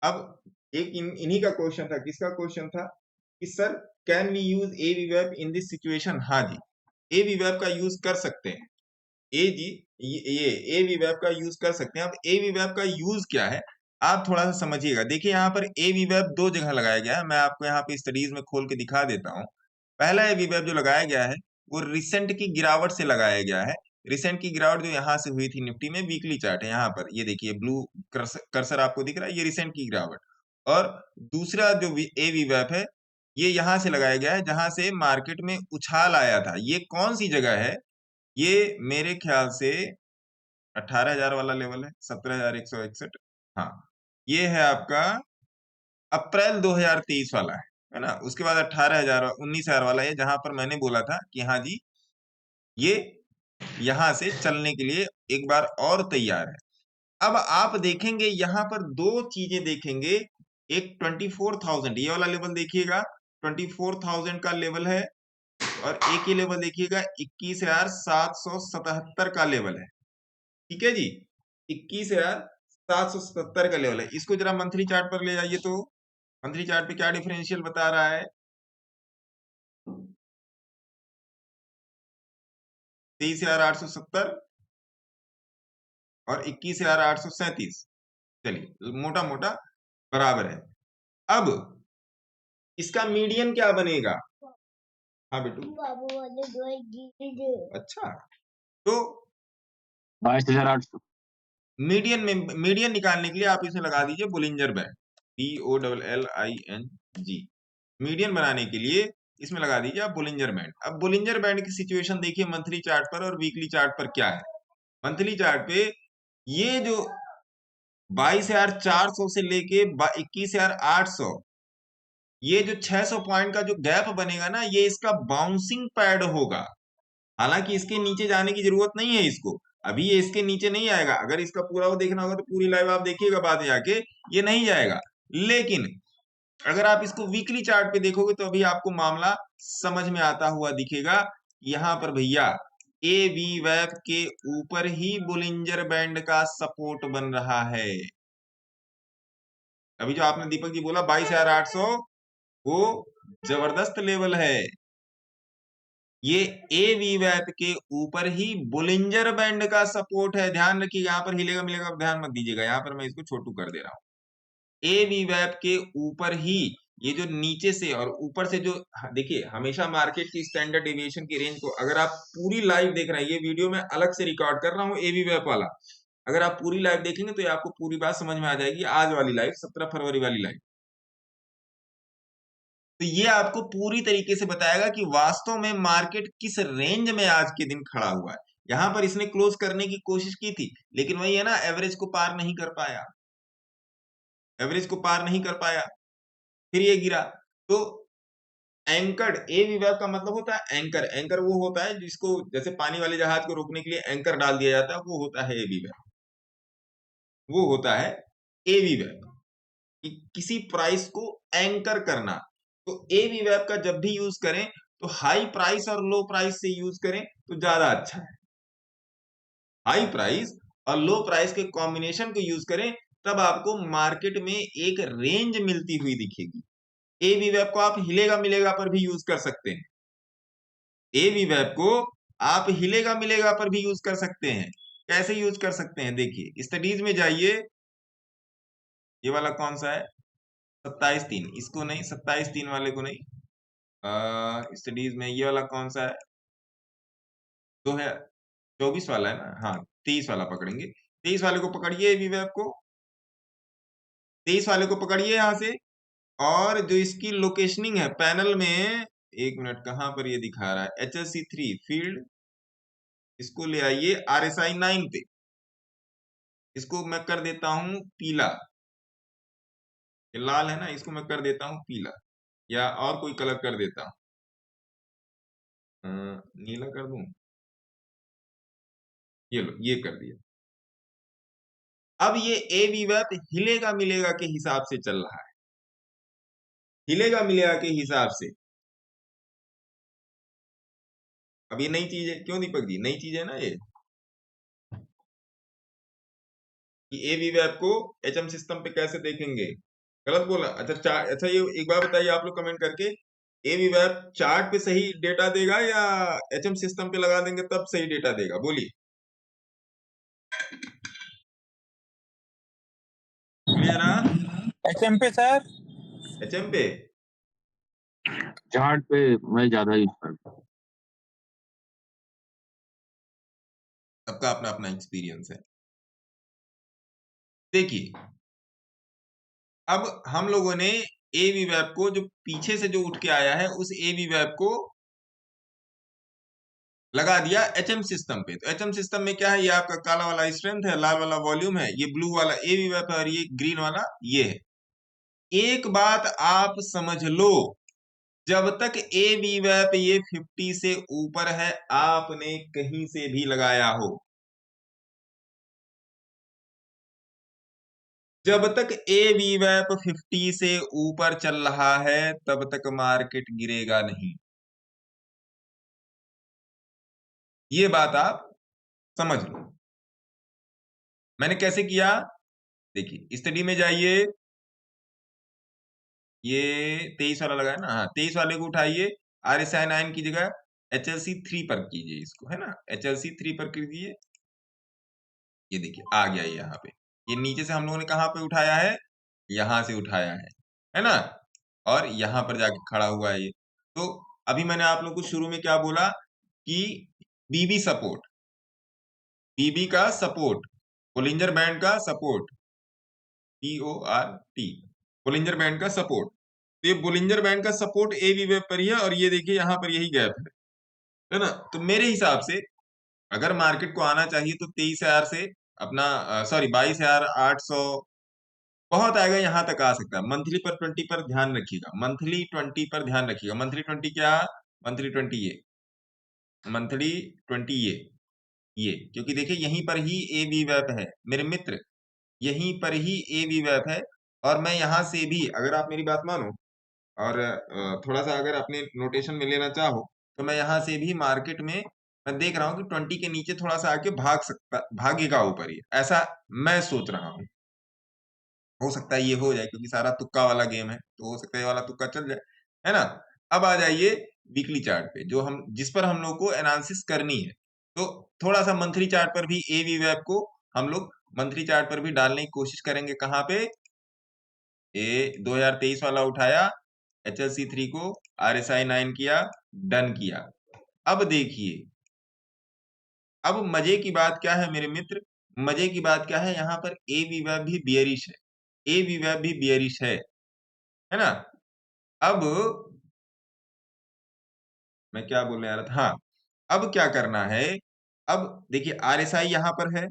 अब एक इन्हीं का क्वेश्चन था, किसका क्वेश्चन था कि सर कैन वी यूज एवीवेब इन दिस सिचुएशन। हाँ जी, एवीवेब का यूज कर सकते हैं। ए जी, ये एवीवेब का यूज कर सकते हैं। अब एवीवेब का यूज क्या है आप थोड़ा सा समझिएगा। देखिए यहाँ पर एवीवेब दो जगह लगाया गया है, मैं आपको यहाँ पे स्टडीज में खोल के दिखा देता हूँ। पहला एवीवेब जो लगाया गया है वो रिसेंट की गिरावट से लगाया गया है। रिसेंट की गिरावट जो यहाँ से हुई थी निफ्टी में, वीकली चार्ट है यहाँ पर, ये देखिए ब्लू कर्सर आपको दिख रहा है, ये रिसेंट की गिरावट। और दूसरा जो एवीवेब है ये यहाँ से लगाया गया है जहां से मार्केट में उछाल आया था। ये कौन सी जगह है, ये मेरे ख्याल से 18,000 वाला लेवल है, 17,161। हाँ, ये है आपका अप्रैल 2023 वाला है ना। उसके बाद 18,000 19,000 वाला है जहां पर मैंने बोला था कि हाँ जी ये यहां से चलने के लिए एक बार और तैयार है। अब आप देखेंगे यहां पर दो चीजें देखेंगे, एक 24,000 ये वाला लेवल देखिएगा, 24,000 का लेवल है, और एक ही लेवल देखिएगा 21,777 का लेवल है। ठीक है जी, 21,777 का लेवल है। इसको जरा मंथली चार्ट पर ले जाइए तो मंथली चार्ट पे क्या डिफरेंशियल बता रहा है, 23,870 और 21,837। चलिए मोटा मोटा बराबर है। अब इसका मीडियन क्या बनेगा। हाँ बेटू, बाबू वाले अच्छा, तो 22,800। मीडियन में मीडियन निकालने के लिए आप इसे लगा दीजिए बुलिंजर बैंड, BOLLING। मीडियन बनाने के लिए इसमें लगा दीजिए आप बुलिंजर बैंड। अब बुलिंजर बैंड की सिचुएशन देखिए मंथली चार्ट पर और वीकली चार्ट पर क्या है। मंथली चार्ट पे ये जो 22,400 से लेके 21,800, ये जो 600 पॉइंट का जो गैप बनेगा ना, ये इसका बाउंसिंग पैड होगा। हालांकि इसके नीचे जाने की जरूरत नहीं है इसको, अभी ये इसके नीचे नहीं आएगा। अगर इसका पूरा वो देखना होगा तो पूरी लाइव आप देखिएगा बाद में जाके, ये नहीं जाएगा। लेकिन अगर आप इसको वीकली चार्ट पे देखोगे तो अभी आपको मामला समझ में आता हुआ दिखेगा। यहां पर भैया ए बी वेब के ऊपर ही बुलिंजर बैंड का सपोर्ट बन रहा है। अभी जो आपने दीपक जी बोला 22,800, वो जबरदस्त लेवल है। ये ए वी वेब के ऊपर ही बुलिंजर बैंड का सपोर्ट है। ध्यान रखिए, यहां पर हिलेगा मिलेगा ध्यान मत दीजिएगा, यहां पर मैं इसको छोटू कर दे रहा हूं। ए वी वेब के ऊपर ही ये जो नीचे से और ऊपर से जो, देखिए हमेशा मार्केट की स्टैंडर्ड डेविएशन की रेंज को, अगर आप पूरी लाइव देख रहे हैं, ये वीडियो मैं अलग से रिकॉर्ड कर रहा हूँ ए वी वेब वाला, अगर आप पूरी लाइव देखेंगे तो ये आपको पूरी बात समझ में आ जाएगी। आज वाली लाइव 17 फरवरी वाली लाइव, तो ये आपको पूरी तरीके से बताएगा कि वास्तव में मार्केट किस रेंज में आज के दिन खड़ा हुआ है। यहां पर इसने क्लोज करने की कोशिश की थी, लेकिन वही है ना, एवरेज को पार नहीं कर पाया, एवरेज को पार नहीं कर पाया, फिर ये गिरा। तो एंकर्ड, ए विभाग का मतलब होता है एंकर। एंकर वो होता है जिसको जैसे पानी वाले जहाज को रोकने के लिए एंकर डाल दिया जाता है, वो होता है ए विभाग, वो होता है ए विभाग, कि किसी प्राइस को एंकर करना। तो ए विभाग का जब भी यूज करें तो हाई प्राइस और लो प्राइस से यूज करें तो ज्यादा अच्छा है। हाई प्राइस और लो प्राइस के कॉम्बिनेशन को यूज करें, तब आपको मार्केट में एक रेंज मिलती हुई दिखेगी। ए विभाग को आप हिलेगा मिलेगा पर भी यूज कर सकते हैं, ए विभाग को आप हिलेगा मिलेगा पर भी यूज कर सकते हैं। कैसे यूज कर सकते हैं, देखिए स्टडीज में जाइए, ये वाला कौन सा है 27-3, इसको नहीं, 27-3 वाले को नहीं। स्टडीज में ये वाला कौन सा है, 2024 वाला है ना, हाँ 23 वाला पकड़ेंगे। 23 वाले को पकड़िए विवेक को, 23 वाले को पकड़िए यहां से, और जो इसकी लोकेशनिंग है पैनल में, एक मिनट कहां पर ये दिखा रहा है, HSC3 फील्ड, इसको ले आइए RSI 9 पे। इसको मैं कर देता हूं पीला, ये लाल है ना, इसको मैं कर देता हूं पीला, या और कोई कलर कर देता हूं, नीला कर दूं, ये लो ये कर दिया। अब ये ए विवेक हिलेगा मिलेगा के हिसाब से चल रहा है, हिलेगा मिलेगा के हिसाब से। अब ये नई चीज है, क्यों दीपक जी नई चीज है ना ये, कि ए विवेक को HM सिस्टम पे कैसे देखेंगे। गलत बोला? अच्छा अच्छा, ये एक बार बताइए आप लोग कमेंट करके, ए वीवैप चार्ट पे सही डेटा देगा या एचएम सिस्टम पे लगा देंगे तब सही डेटा देगा? बोलिए, बोलिए ना। एचएम पे सर। एचएम पे चार्ट पे मैं ज्यादा यूज करता हूँ। सबका अपना अपना एक्सपीरियंस है। देखिए, अब हम लोगों ने ए वीवैप को जो पीछे से जो उठ के आया है उस ए वीवैप को लगा दिया एचएम सिस्टम पे। तो एचएम सिस्टम में क्या है, ये आपका काला वाला स्ट्रेंथ है, लाल वाला वॉल्यूम है, ये ब्लू वाला ए वीवैप है और ये ग्रीन वाला ये है। एक बात आप समझ लो, जब तक ए वीवैप ये 50 से ऊपर है, आपने कहीं से भी लगाया हो, जब तक ए वीवैप 50 से ऊपर चल रहा है तब तक मार्केट गिरेगा नहीं। ये बात आप समझ लो। मैंने कैसे किया, देखिए स्टडी में जाइए, ये 23 वाला लगा है ना, हाँ 23 वाले को उठाइए, RSI 9 की जगह HLC 3 पर कीजिए इसको, है ना, HLC 3 पर कीजिए। ये देखिए आ गया ये यहाँ पे, ये नीचे से हम लोगों ने कहाँ पे उठाया है, यहाँ से उठाया है ना, और यहाँ पर जाके खड़ा हुआ है ये। तो अभी मैंने आप लोग को शुरू में क्या बोला कि बीबी सपोर्ट, बीबी का सपोर्ट, बोलिंजर बैंड का सपोर्ट, PORT, बोलिंजर बैंड का सपोर्ट। तो ये बोलिंजर बैंड का सपोर्ट ए वी वेब पर ही है और ये देखिए यहाँ पर यही गैप है ना। तो मेरे हिसाब से अगर मार्केट को आना चाहिए तो 23,000 से अपना सॉरी 22,800 बहुत आएगा, यहाँ तक आ सकता है। मंथली पर 20 पर ध्यान रखिएगा, मंथली 20 पर ध्यान रखिएगा। मंथली 20 क्या, मंथली 20 ये, मंथली 20 ये क्योंकि देखिए यहीं पर ही ए वी वेब है मेरे मित्र, यहीं पर ही ए वी वेब है। और मैं यहाँ से भी, अगर आप मेरी बात मानो और थोड़ा सा अगर अपने नोटेशन में लेना चाहो, तो मैं यहाँ से भी मार्केट में मैं देख रहा हूँ कि 20 के नीचे थोड़ा सा आके भागेगा ऊपर ही, ऐसा मैं सोच रहा हूँ। हो सकता है ये हो जाए क्योंकि सारा तुक्का वाला गेम है, तो हो सकता है ये वाला तुक्का चल जाए, है ना। अब आ जाइए वीकली चार्ट पे, जो हम जिस पर हम लोग को एनालिसिस करनी है। तो थोड़ा सा मंथली चार्ट पर भी ए वी वेब को हम लोग मंथली चार्ट पर भी डालने की कोशिश करेंगे। कहाँ पे, ए 2023 वाला उठाया, HLC 3 को RSI 9 किया, डन किया। अब देखिए, अब मजे की बात क्या है मेरे मित्र, मजे की बात क्या है, यहाँ पर ए वी वेब भी बियरिश है, ए वी वेब भी बियरिश है ना। अब मैं क्या बोलने आ रहा था, हाँ, अब क्या करना है, अब देखिए RSI यहाँ पर है,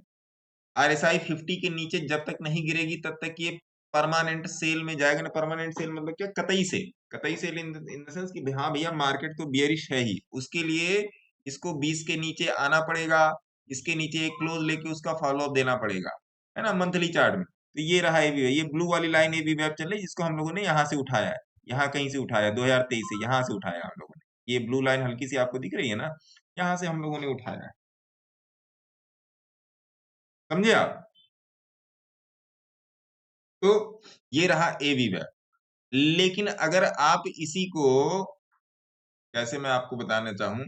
RSI 50 के नीचे जब तक नहीं गिरेगी तब तक ये परमानेंट सेल में जाएगा ना। परमानेंट सेल मतलब क्या, कतई सेल, कतई सेल इन द सेंस कि हाँ भैया मार्केट तो बियरिश है ही, उसके लिए इसको 20 के नीचे आना पड़ेगा, इसके नीचे एक क्लोज लेके उसका फॉलो अप देना पड़ेगा, है ना, मंथली चार्ट में। तो ये रहा एवी, ये ब्लू वाली लाइन एवी वेब चल रही है जिसको हम लोगों ने यहाँ से उठाया है, यहाँ कहीं से उठाया, 2023 से यहाँ से उठाया हम लोगों ने। ये ब्लू लाइन हल्की सी आपको दिख रही है ना, यहाँ से हम लोगों ने उठाया है, समझे आप। तो ये रहा एवी वेब। लेकिन अगर आप इसी को, कैसे मैं आपको बताना चाहूं,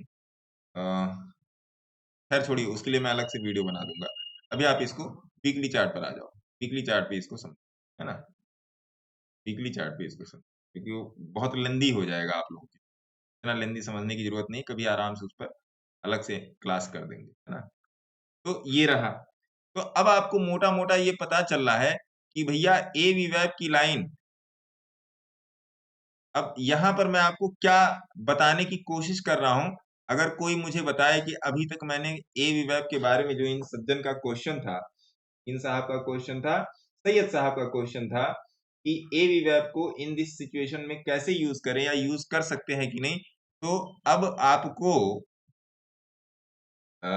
खैर छोड़िए, उसके लिए मैं अलग से वीडियो बना दूंगा। अभी आप इसको वीकली चार्ट पर आ जाओ, वीकली चार्ट पे इसको समझो, है ना, वीकली चार्ट पे इसको समझो, क्योंकि वो बहुत लेंदी हो जाएगा आप लोगों के, इतना लेंदी समझने की जरूरत नहीं, कभी आराम से उस पर अलग से क्लास कर देंगे, है ना। तो ये रहा। तो अब आपको मोटा मोटा ये पता चल रहा है कि भैया ए वी वेब की लाइन, अब यहाँ पर मैं आपको क्या बताने की कोशिश कर रहा हूं, अगर कोई मुझे बताए कि अभी तक मैंने ए विवेक के बारे में, जो इन सज्जन का क्वेश्चन था, इन साहब का क्वेश्चन था, सैयद साहब का क्वेश्चन था कि ए विवेक को इन दिस सिचुएशन में कैसे यूज करें या यूज कर सकते हैं कि नहीं। तो अब आपको आ,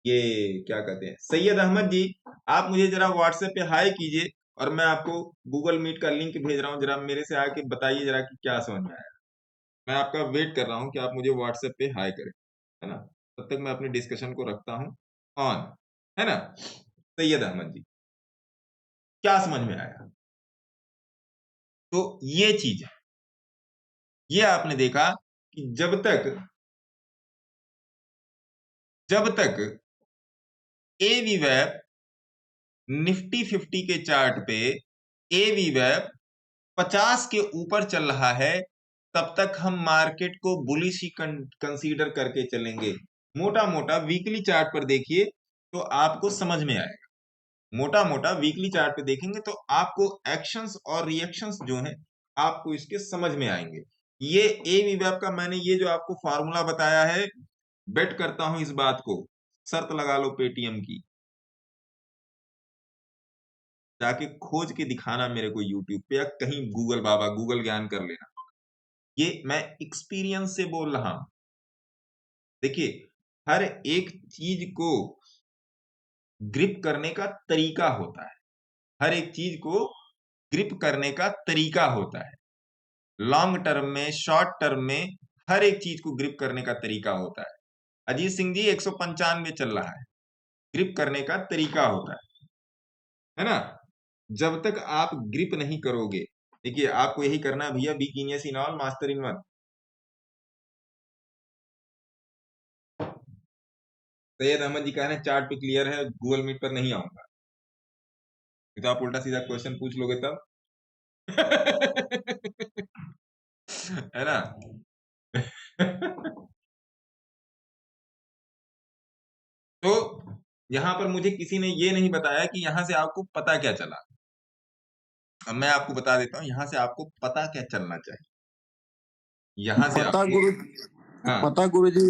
ये क्या कहते हैं, सैयद अहमद जी, आप मुझे जरा व्हाट्सएप पे हाई कीजिए और मैं आपको गूगल मीट का लिंक भेज रहा हूँ, जरा मेरे से आके बताइए जरा कि क्या समझ में आया। मैं आपका वेट कर रहा हूं कि आप मुझे व्हाट्सएप पे हाई करें, है ना। तब तक मैं अपनी डिस्कशन को रखता हूं ऑन, है ना। सैयद अहमद जी, क्या समझ में आया? तो ये चीज है, ये आपने देखा कि जब तक एवीवेब निफ्टी 50 के चार्ट पे एवीवेब 50 के ऊपर चल रहा है, तब तक हम मार्केट को बुलिश ही कंसीडर करके चलेंगे। मोटा मोटा वीकली चार्ट पर देखिए तो आपको समझ में आएगा। मोटा मोटा वीकली चार्ट पे देखेंगे तो आपको एक्शंस और रिएक्शंस जो हैं आपको इसके समझ में आएंगे। ये एवीवेब का मैंने ये जो आपको फार्मूला बताया है, बेट करता हूं इस बात को, शर्त लगा लो पेटीएम की, जाके खोज के दिखाना मेरे को यूट्यूब पे या कहीं गूगल बाबा गूगल ज्ञान कर लेना। ये मैं एक्सपीरियंस से बोल रहा हूं। देखिए, हर एक चीज को ग्रिप करने का तरीका होता है, हर एक चीज को ग्रिप करने का तरीका होता है। लॉन्ग टर्म में, शॉर्ट टर्म में, हर एक चीज को ग्रिप करने का तरीका होता है। अजीत सिंह जी 195 चल रहा है, ग्रिप करने का तरीका होता है ना। जब तक आप ग्रिप नहीं करोगे, देखिए आपको यही करना है भैया, be genius in all master in one. Syed Ahmad ji कह रहे हैं चार्ट पे क्लियर है, गूगल मीट पर नहीं आऊंगा। तो आप उल्टा सीधा क्वेश्चन पूछ लोगे तब है ना। तो यहां पर मुझे किसी ने ये नहीं बताया कि यहां से आपको पता क्या चला। अब मैं आपको बता देता हूं यहां से आपको पता क्या चलना चाहिए। यहां से पता आपको, गुरु हाँ, पता गुरु जी,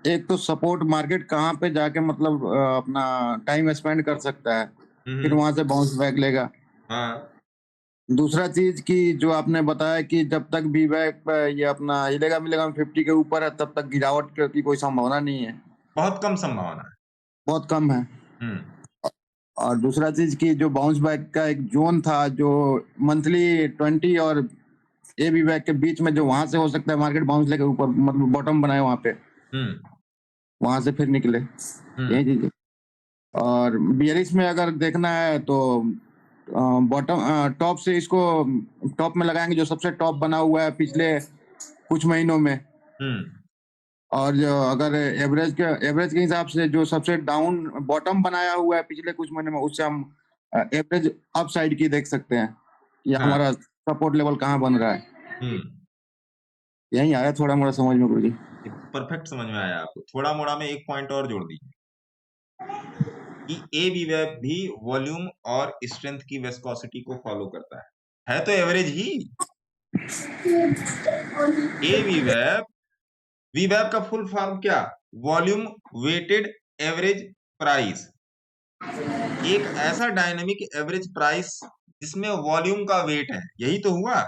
एक तो सपोर्ट मार्केट कहाँ पे जाके मतलब अपना टाइम स्पेंड कर सकता है, फिर हम्म, वहां से बाउंस बैक लेगा। हाँ, दूसरा चीज की जो आपने बताया कि जब तक भी बैक ये अपना हिलेगा मिलेगा 50 के ऊपर है तब तक गिरावट की कोई संभावना नहीं है, बहुत कम संभावना है। बहुत कम है। हम्म, और दूसरा चीज की जो बाउंस बैक का एक जोन था जो मंथली 20 और ए बी बैक के बीच में, जो वहां से हो सकता है मार्केट बाउंस लेके ऊपर मतलब बॉटम बनाए वहां पे, हम्म, वहां से फिर निकले, यही चीज है। और बियरिश में अगर देखना है तो बॉटम टॉप से इसको टॉप में लगाएंगे जो सबसे टॉप बना हुआ है पिछले कुछ महीनों में। हम्म, और जो अगर एवरेज के हिसाब से जो सबसे डाउन बॉटम बनाया हुआ है पिछले कुछ महीने में, उससे हम एवरेज अप साइड की देख सकते हैं कि हाँ, हमारा सपोर्ट लेवल कहाँ बन रहा है। हम्म, यही आया थोड़ा मोड़ा समझ में गुरुजी। परफेक्ट समझ में आया आपको। थोड़ा मोड़ा में एक पॉइंट और जोड़ दीजिए कि ए बी वेब भी वॉल्यूम और स्ट्रेंथ की विस्कोसिटी को फॉलो करता है तो एवरेज ही। ए बी वेब, वी वेब का फुल फॉर्म क्या, वॉल्यूम वेटेड एवरेज प्राइस। एक ऐसा डायनेमिक एवरेज प्राइस जिसमें वॉल्यूम का वेट है, यही तो हुआ।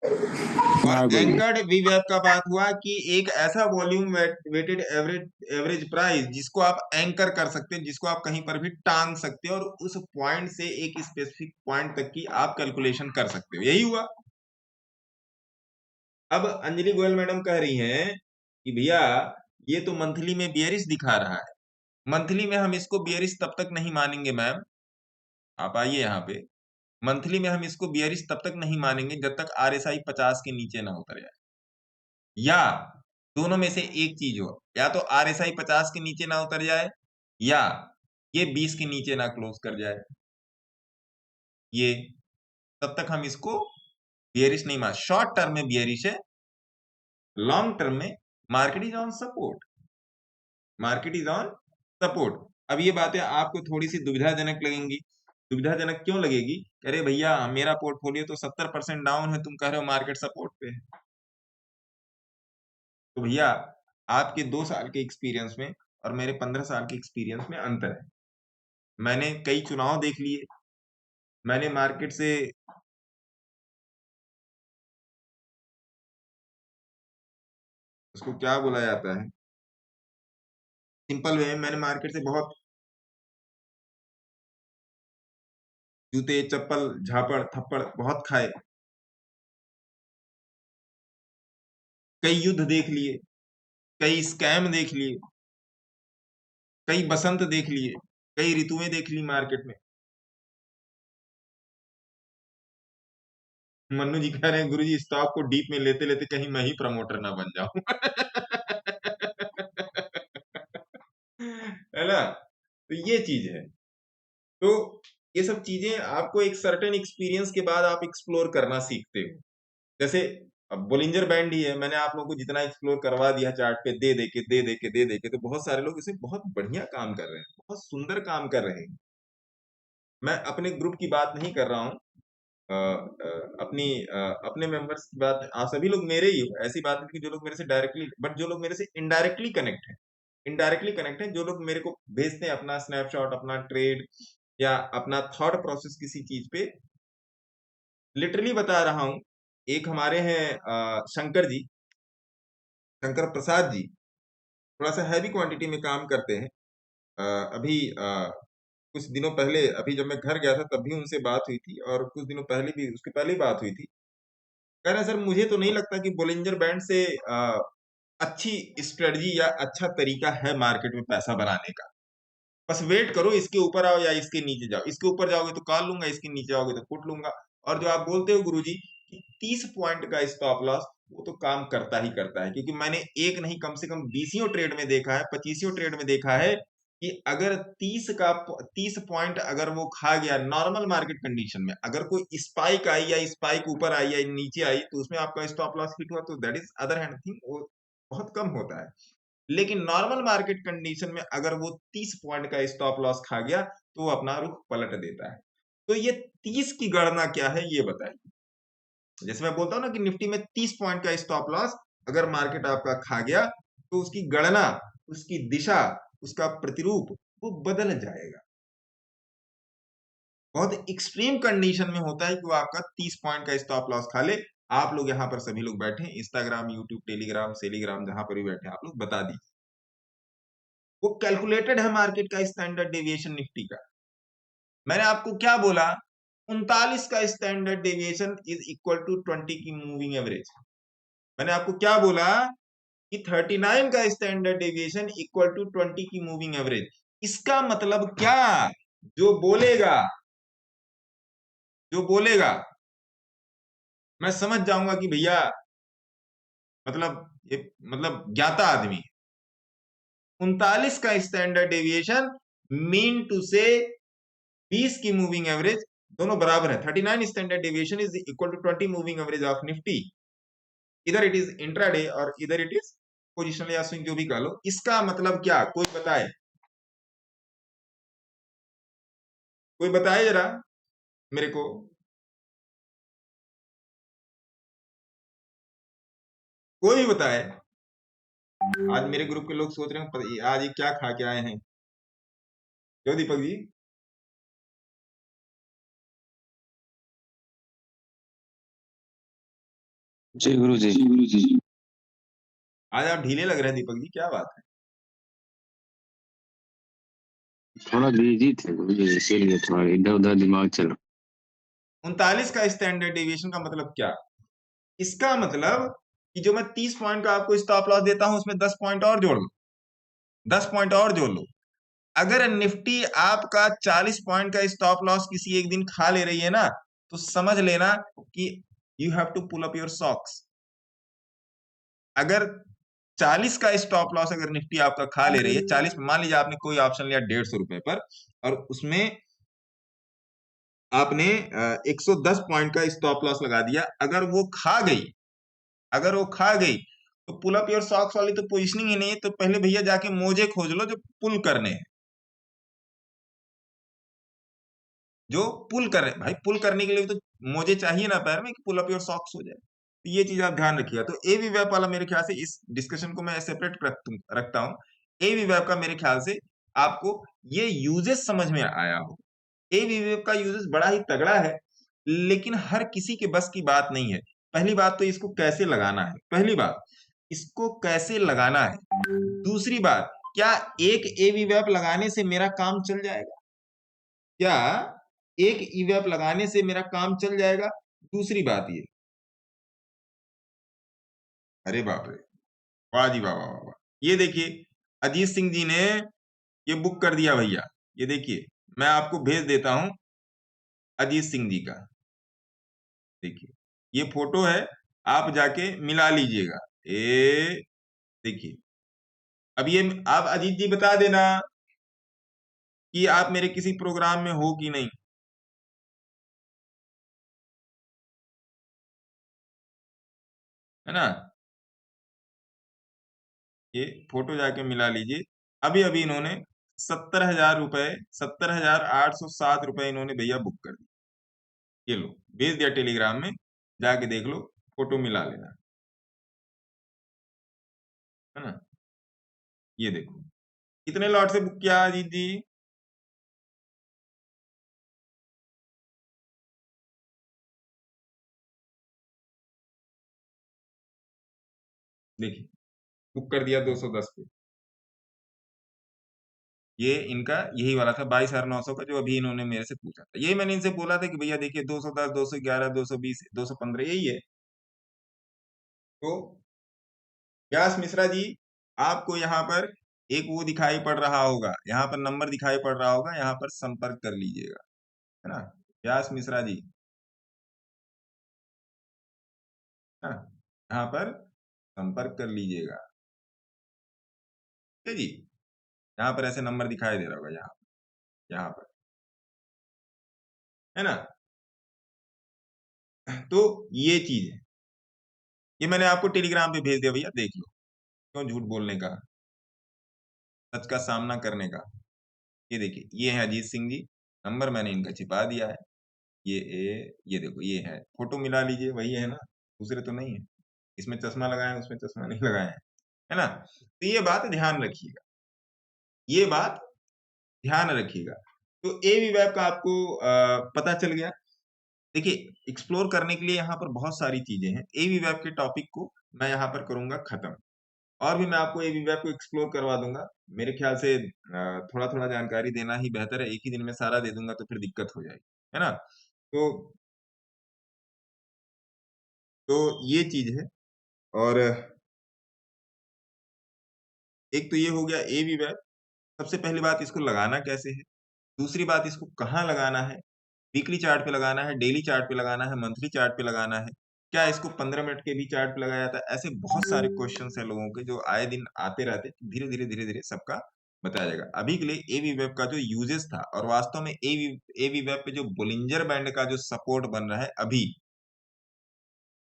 और हाँ गुरुजी। एंकर्ड वीवेब का बात हुआ कि एक ऐसा वॉल्यूम वेटेड एवरेज प्राइस जिसको आप एंकर कर सकते हैं, जिसको आप कहीं पर भी टांग सकते हो और उस पॉइंट से एक स्पेसिफिक पॉइंट तक की आप कैलकुलेशन कर सकते हो, यही हुआ। अब अंजलि गोयल मैडम कह रही हैं कि भैया ये तो मंथली में बियरिश दिखा रहा है। मंथली में हम इसको बियरिश तब तक नहीं मानेंगे मैम, आप आइए यहाँ पे। मंथली में हम इसको बियरिश तब तक नहीं मानेंगे जब तक आरएसआई 50 के नीचे ना उतर जाए, या दोनों में से एक चीज हो, या तो आरएसआई 50 के नीचे ना उतर जाए या ये 20 के नीचे ना क्लोज कर जाए। ये तब तक हम इसको बियरिश नहीं मान, शॉर्ट टर्म में बियरिश है, लॉन्ग टर्म में market is on support, market is on support. अब ये बातें आपको थोड़ी सी दुविधाजनक लगेंगी। दुविधाजनक क्यों लगेगी, अरे भैया मेरा पोर्टफोलियो तो 70% डाउन है, तुम कह रहे हो मार्केट सपोर्ट पे है। तो भैया आपके 2 साल के एक्सपीरियंस में और मेरे 15 साल के एक्सपीरियंस में अंतर है। मैंने कई चुनाव देख लिए, मैंने मार्केट से उसको क्या बोला जाता है, सिंपल वे में मैंने मार्केट से बहुत जूते चप्पल झापड़ थप्पड़ बहुत खाए, कई युद्ध देख लिए, कई स्कैम देख लिए, कई बसंत देख लिए, कई ऋतुएं देख ली मार्केट में। मन्नू जी कह रहे हैं गुरुजी स्टॉक को डीप में लेते लेते कहीं मैं ही प्रमोटर ना बन जाऊं। है ना? तो ये चीज है। तो ये सब चीजें आपको एक सर्टेन एक्सपीरियंस के बाद आप एक्सप्लोर करना सीखते हो। जैसे अब बोलिंजर बैंड ही है, मैंने आप लोगों को जितना एक्सप्लोर करवा दिया चार्ट पे दे दे के, तो बहुत सारे लोग इसे बहुत बढ़िया काम कर रहे हैं, बहुत सुंदर काम कर रहे हैं। मैं अपने ग्रुप की बात नहीं कर रहा हूँ, अपने मेंबर्स की बात, आप सभी लोग मेरे ही हो, ऐसी बात नहीं कि जो लोग मेरे से डायरेक्टली, बट जो लोग मेरे से इनडायरेक्टली कनेक्ट है, जो लोग मेरे को भेजते हैं अपना स्नैपशॉट, अपना ट्रेड या अपना थॉट प्रोसेस किसी चीज पे, लिटरली बता रहा हूँ। एक हमारे हैं शंकर जी, शंकर प्रसाद जी, थोड़ा सा हैवी क्वांटिटी में काम करते हैं। अभी कुछ दिनों पहले, अभी जब मैं घर गया था तब भी उनसे बात हुई थी, और कुछ दिनों पहले भी, उसके पहले ही बात हुई थी। कह रहे हैं सर मुझे तो नहीं लगता कि बोलिंजर बैंड से अच्छी स्ट्रेटजी या अच्छा तरीका है मार्केट में पैसा बनाने का। बस वेट करो, इसके ऊपर आओ या इसके नीचे जाओ, इसके ऊपर जाओगे तो कॉल लूंगा, इसके नीचे जाओगे तो पुट लूंगा। और जो आप बोलते हो गुरुजी कि 30 पॉइंट का स्टॉप लॉस, वो तो काम करता ही करता है, क्योंकि मैंने एक नहीं कम से कम 20 ट्रेड में देखा है, 25 ट्रेड में देखा है कि अगर 30 पॉइंट अगर वो खा गया नॉर्मल मार्केट कंडीशन में, अगर कोई स्पाइक आई या स्पाइक ऊपर आई या नीचे आई, तो उसमें आपका स्टॉप लॉस हिट हुआ, तो that is other hand thing, वो बहुत कम होता है। लेकिन नॉर्मल मार्केट कंडीशन में अगर वो 30 पॉइंट का स्टॉप लॉस खा गया, तो वो अपना रुख पलट देता है। तो ये 30 की गणना क्या है ये बताइए। जैसे मैं बोलता हूं ना कि निफ्टी में 30 पॉइंट का स्टॉप लॉस अगर मार्केट आपका खा गया, तो उसकी गणना, उसकी दिशा, उसका प्रतिरूप वो बदल जाएगा। बहुत एक्सट्रीम कंडीशन में होता है कि वो आपका 30 पॉइंट का स्टॉप लॉस खा ले। आप लोग यहाँ पर सभी लोग बैठे, इंस्टाग्राम, यूट्यूब, टेलीग्राम, सेलीग्राम, जहां पर भी बैठे आप लोग बता दीजिए। वो कैलकुलेटेड है मार्केट का स्टैंडर्ड डेविएशन निफ्टी का। मैंने आपको क्या बोला? 39 का standard deviation is equal to 20 की मूविंग एवरेज। मैंने आपको क्या बोला कि 39 का स्टैंडर्ड डेविएशन इक्वल टू 20 की मूविंग एवरेज। इसका मतलब क्या? जो बोलेगा मैं समझ जाऊंगा कि भैया ये मतलब ज्ञाता आदमी। 39 का स्टैंडर्ड डेविएशन मीन टू से 20 की मूविंग एवरेज दोनों बराबर है। 39 standard deviation is equal to 20 moving average of Nifty. इधर इट इज इंट्राडे और इधर इट इज पोजिशनल या स्विंग, जो भी कह लो। इसका मतलब क्या? कोई बताए, कोई बताए जरा मेरे को। कोई भी बताए। आज मेरे ग्रुप के लोग सोच रहे हैं आज ये क्या खा के आए हैं। क्यों दीपक जी? जी गुरु जी। आज आप ढीले लग रहे हैं दीपक जी, क्या बात है? थोड़ा बिजी थे गुरु जी, इसीलिए थोड़ा इधर उधर दिमाग चल रहा। 39 का स्टैंडर्ड डेविएशन का मतलब क्या? इसका मतलब कि जो मैं 30 पॉइंट का आपको स्टॉप लॉस देता हूं, उसमें 10 पॉइंट और जोड़ लो, 10 पॉइंट और जोड़ लो। अगर निफ्टी आपका 40 पॉइंट का स्टॉप लॉस किसी एक दिन खा ले रही है ना, तो समझ लेना कि you have to pull up your socks. अगर 40 का स्टॉप लॉस अगर निफ्टी आपका खा ले रही है, 40 मान लीजिए आपने कोई ऑप्शन लिया 150 रुपए पर, और उसमें आपने 110 पॉइंट का स्टॉप लॉस लगा दिया, अगर वो खा गई, तो पुल अप योर सॉक्स वाली तो पोजिशनिंग ही नहीं है। तो पहले भैया जाके मोजे खोज लो जो पुल करने हैं, जो पुल कर रहे हैं। भाई पुल करने के लिए तो मोजे चाहिए ना पैर में, कि पुल अप योर सॉक्स हो जाए। तो ये चीज आप ध्यान रखिएगा। तो ए वी वेब वाला मेरे ख्याल से इस डिस्कशन को मैं सेपरेट रखता हूँ। ए वी वेब का मेरे ख्याल से आपको ये यूजेस समझ में आया हो। ए वी वेब का यूजेस बड़ा ही तगड़ा है, लेकिन हर किसी के बस की बात नहीं है। पहली बात तो इसको कैसे लगाना है, पहली बात इसको कैसे लगाना है। दूसरी बात, क्या एक ए वी वेब लगाने से मेरा काम चल जाएगा? क्या एक ईवेप लगाने से मेरा काम चल जाएगा? दूसरी बात ये, अरे बाप रे, वाह जी वाह वाह वाह वाह। ये देखिए अजीत सिंह जी ने ये बुक कर दिया भैया। ये देखिए मैं आपको भेज देता हूं अजीत सिंह जी का, देखिए ये फोटो है, आप जाके मिला लीजिएगा। ए देखिए, अब ये आप अजीत जी बता देना कि आप मेरे किसी प्रोग्राम में हो कि नहीं। है ना, ये फोटो जाके मिला लीजिए। अभी अभी इन्होंने 70,000 रुपए, 70,807 रुपए इन्होंने भैया बुक कर दिए। ये लो, भेज दिया टेलीग्राम में, जाके देख लो, फोटो मिला लेना। है ना, ये देखो कितने लॉट से बुक किया अजीत जी? देखिए, बुक कर दिया 210 पे। ये इनका यही वाला था 22,900 का, जो अभी इन्होंने मेरे से पूछा था। यही मैंने इनसे बोला था कि भैया देखिए 210, 211, 220, 215 यही है। तो व्यास मिश्रा जी, आपको यहाँ पर एक वो दिखाई पड़ रहा होगा, यहाँ पर नंबर दिखाई पड़ रहा होगा, यहाँ पर संपर्क कर लीजिएगा। है ना, व्यास मिश्रा जी, है ना, यहाँ पर संपर्क कर लीजिएगा। ठीक है जी, यहाँ पर ऐसे नंबर दिखाई दे रहा होगा, यहाँ पर, है ना। तो ये चीज है, ये मैंने आपको टेलीग्राम पे भेज दिया भैया, देख लो। क्यों झूठ बोलने का, सच का सामना करने का। ये देखिए, ये है अजीत सिंह जी, नंबर मैंने इनका छिपा दिया है। ये देखो, ये है, फोटो मिला लीजिए, वही है ना, दूसरे तो नहीं है। इसमें चश्मा लगाए हैं, उसमें चश्मा नहीं लगाए हैं। है ना, तो ये बात ध्यान रखिएगा, ये बात ध्यान रखिएगा। तो एवी वेब का आपको पता चल गया। देखिए, एक्सप्लोर करने के लिए यहाँ पर बहुत सारी चीजें हैं। एवी वेब के टॉपिक को मैं यहाँ पर करूंगा खत्म, और भी मैं आपको एवी वेब को एक्सप्लोर करवा दूंगा। मेरे ख्याल से थोड़ा थोड़ा जानकारी देना ही बेहतर है, एक ही दिन में सारा दे दूंगा तो फिर दिक्कत हो जाएगी। है ना, तो ये चीज है। और एक तो ये हो गया एवी वेब। सबसे पहली बात, इसको लगाना कैसे है। दूसरी बात, इसको कहाँ लगाना है, वीकली चार्ट पे लगाना है, डेली चार्ट पे लगाना है, मंथली चार्ट पे लगाना है, क्या इसको 15 मिनट के भी चार्ट पे लगाया जाता है। ऐसे बहुत सारे क्वेश्चंस हैं लोगों के, जो आए दिन आते रहते। धीरे धीरे धीरे धीरे सबका बताया जाएगा। अभी के लिए एवी वेब का जो यूजेस था, और वास्तव में एवी वेब पे जो बोलिंजर बैंड का जो सपोर्ट बन रहा है, अभी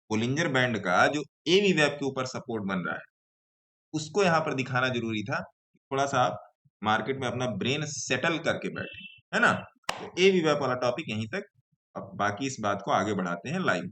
बोलिंजर बैंड का जो एवी वेब के ऊपर सपोर्ट बन रहा है, उसको यहाँ पर दिखाना जरूरी था। थोड़ा सा आप मार्केट में अपना ब्रेन सेटल करके बैठे। है ना, तो एवी वेब वाला टॉपिक यहीं तक। अब बाकी इस बात को आगे बढ़ाते हैं लाइव।